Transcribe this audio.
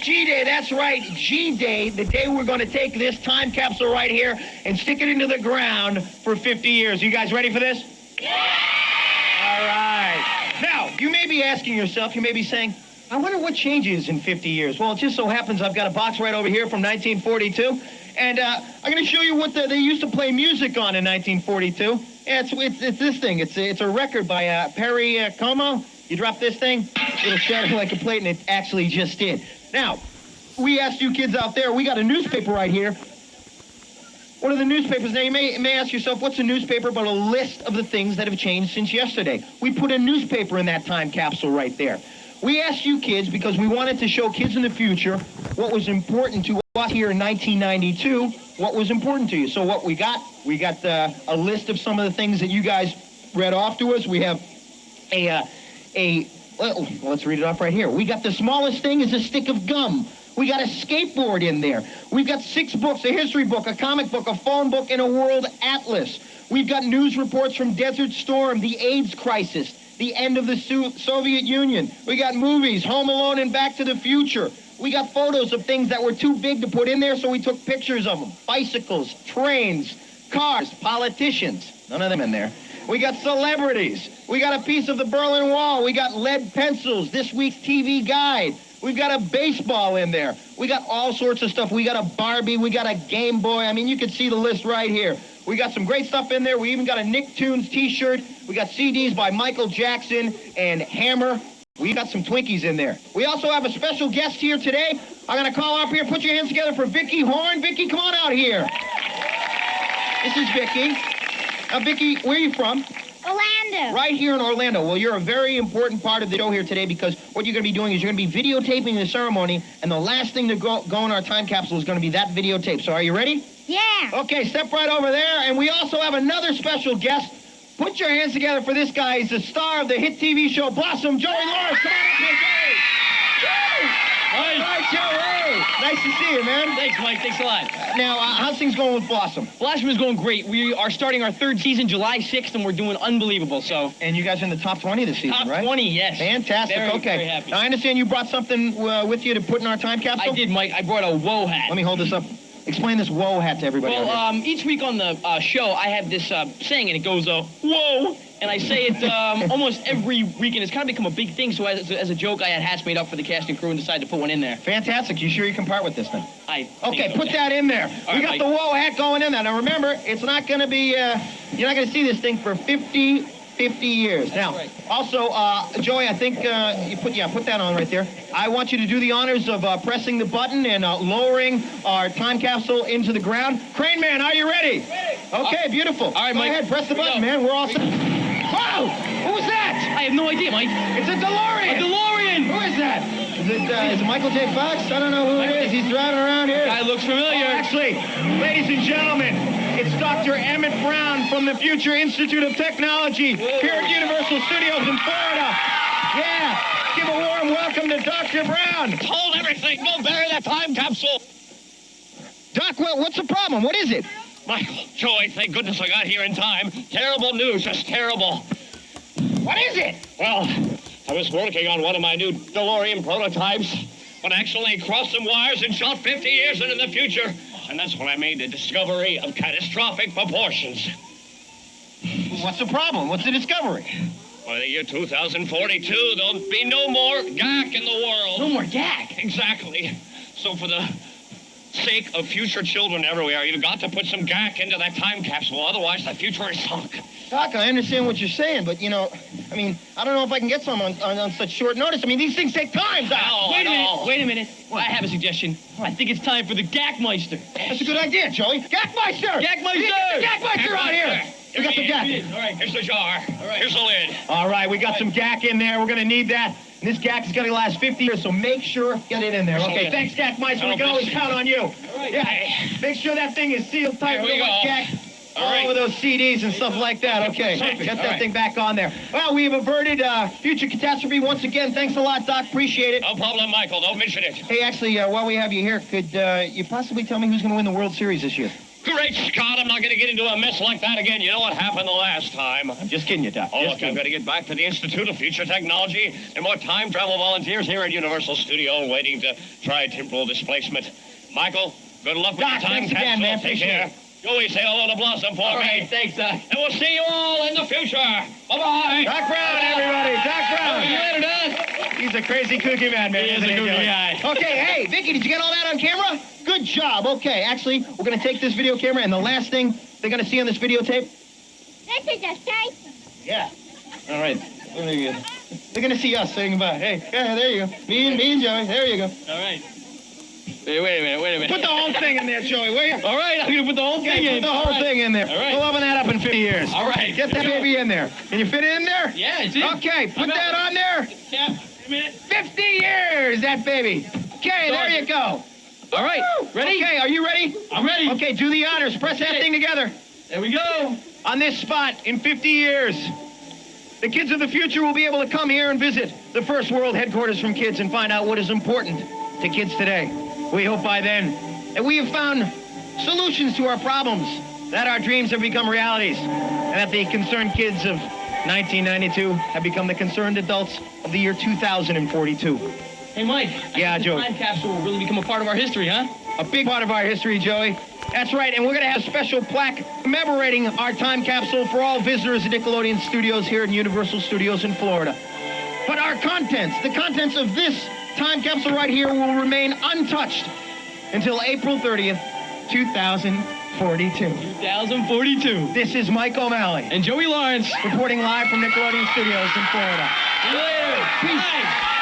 G-Day, that's right, G-Day, the day we're going to take this time capsule right here and stick it into the ground for 50 years. You guys ready for this? Yeah! All right. Now, you may be asking yourself, you may be saying, I wonder what changes in 50 years. Well, it just so happens I've got a box right over here from 1942, and I'm going to show you what they used to play music on in 1942. Yeah, it's this thing. It's a record by Perry Como. You drop this thing, it'll shatter like a plate, and it actually just did. Now, we asked you kids out there, we got a newspaper right here. What are the newspapers? Now, you may ask yourself, what's a newspaper but a list of the things that have changed since yesterday? We put a newspaper in that time capsule right there. We asked you kids because we wanted to show kids in the future what was important to us here in 1992, what was important to you. So what we got a list of some of the things that you guys read off to us. We have well, let's read it off right here. We got the smallest thing is a stick of gum. We got a skateboard in there. We've got 6 books, a history book, a comic book, a phone book, and a world atlas. We've got news reports from Desert Storm, the AIDS crisis, the end of the Soviet Union. We got movies, Home Alone and Back to the Future. We got photos of things that were too big to put in there, so we took pictures of them. Bicycles, trains, cars, politicians. None of them in there. We got celebrities. We got a piece of the Berlin Wall. We got lead pencils, this week's TV guide. We've got a baseball in there. We got all sorts of stuff. We got a Barbie. We got a Game Boy. I mean, you can see the list right here. We got some great stuff in there. We even got a Nicktoons t-shirt. We got CDs by Michael Jackson and Hammer. We got some Twinkies in there. We also have a special guest here today. I'm going to call up here. Put your hands together for Vicky Horn. Vicky, come on out here. This is Vicky. Now, Vicky, where are you from? Orlando. Right here in Orlando. Well, you're a very important part of the show here today because what you're going to be doing is you're going to be videotaping the ceremony, and the last thing to go in our time capsule is going to be that videotape. So are you ready? Yeah. Okay, step right over there. And we also have another special guest. Put your hands together for this guy. He's the star of the hit TV show Blossom, Joey Lawrence. Come on up here, Joey. Joey! All right, Joey. Nice to see you, man. Thanks, Mike. Thanks a lot. Now, how's things going with Blossom? Blossom is going great. We are starting our 3rd season July 6th, and we're doing unbelievable, so... And you guys are in the top 20 this season, top right? Top 20, yes. Fantastic. Very, okay. very happy. Now, I understand you brought something with you to put in our time capsule? I did, Mike. I brought a whoa hat. Let me hold this up. Explain this whoa hat to everybody. Well, each week on the show, I have this saying, and it goes, whoa. And I say it almost every week, and it's kind of become a big thing. So as a joke, I had hats made up for the cast and crew and decided to put one in there. Fantastic. You sure you can part with this thing? Okay, put that in there. We got Mike. the whoa hat going in there. Now, remember, it's not going to be, you're not going to see this thing for 50 years. Now, right. Also, Joey, I think put that on right there. I want you to do the honors of pressing the button and lowering our time capsule into the ground. Crane Man, are you ready? Ready. Okay, beautiful. All right, Go Mike. ahead, press the button, man. We're all set. Whoa! Who was that? I have no idea, Mike. It's a DeLorean. A DeLorean! Who is that? Is it Michael J. Fox? I don't know who it is. He's driving around here. Guy looks familiar. Actually, ladies and gentlemen, it's Dr. Emmett Brown from the Future Institute of Technology here at Universal Studios in Florida. Yeah, give a warm welcome to Dr. Brown. Hold everything. Go bury that time capsule. Doc, what's the problem? What is it? Michael, Joey, thank goodness I got here in time. Terrible news, just terrible. What is it? Well, I was working on one of my new DeLorean prototypes, but accidentally crossed some wires and shot 50 years into the future. And that's when I made the discovery of catastrophic proportions. What's the problem? What's the discovery? By the year 2042, there'll be no more GAC in the world. No more GAC? Exactly. So for the sake of future children everywhere, you've got to put some GAC into that time capsule. Otherwise, the future is sunk. Doc, I understand what you're saying, but, I don't know if I can get some on such short notice. I mean, these things take time, Doc. Wait a minute. I have a suggestion. I think it's time for the GAC-meister. That's a good idea, Joey. GAC-meister! GAC-meister! Get the GAC-meister out here! We got the GAC. All right, here's the jar. All right. Here's the lid. All right, we got some GAC in there. We're going to need that. And this GAC is going to last 50 years, so make sure get it in there. Okay, thanks, GAC-meister. We can always count on you. All right. Yeah, make sure that thing is sealed tight. There we go. GAC all over those CDs and stuff like that. Okay, get that thing back on there. Well, we've averted future catastrophe once again. Thanks a lot, Doc. Appreciate it. No problem, Michael. Don't mention it. Hey, actually, while we have you here, could you possibly tell me who's going to win the World Series this year? Great Scott, I'm not going to get into a mess like that again. You know what happened the last time? I'm just kidding you, Doc. Oh, Just look, I'm going to get back to the Institute of Future Technology and more time travel volunteers here at Universal Studio waiting to try temporal displacement. Michael, good luck with Doc, your time thanks again, capsule. man. Take Appreciate care. it. Joey, say hello to Blossom for All me. right, thanks, Doc. And we'll see you all in the future. Bye-bye. Doc Brown, everybody. Doc Brown. See you later, Doc. He's a crazy kooky man, man. He is isn't a kooky Joey? guy. Okay, hey, Vicky, did you get all that on camera? Good job. Okay, actually, we're going to take this video camera, and the last thing they're going to see on this videotape. This is a safe. Yeah. All right. There you go. They're going to see us saying goodbye. Hey, yeah, there you go. Me and Joey. There you go. All right. Wait a minute. Put the whole thing in there, Joey, will you? All right, I'm going to put the whole thing Okay, in. put the whole thing in there. All right. We'll open that up in 50 years. All right. Get that baby in there. Can you fit it in there? Yeah, it's in. Okay, put that on there. Yeah, a minute. 50 years, that baby. Okay, there you go. All right, ready? Okay, are you ready? I'm ready. Okay, do the honors. Press that Okay. thing together. There we go. On this spot in 50 years, the kids of the future will be able to come here and visit the first world headquarters from kids and find out what is important to kids today. We hope by then that we have found solutions to our problems, that our dreams have become realities, and that the concerned kids of 1992 have become the concerned adults of the year 2042. Hey, Mike. Yeah, I think Joey. the time capsule will really become a part of our history, huh? A big part of our history, Joey. That's right, and we're going to have a special plaque commemorating our time capsule for all visitors at Nickelodeon Studios here at Universal Studios in Florida. But our contents, the contents of this time capsule right here will remain untouched until April 30th, 2042. 2042. This is Mike O'Malley, And Joey Lawrence. reporting live from Nickelodeon Studios in Florida. See you later. Peace. Bye.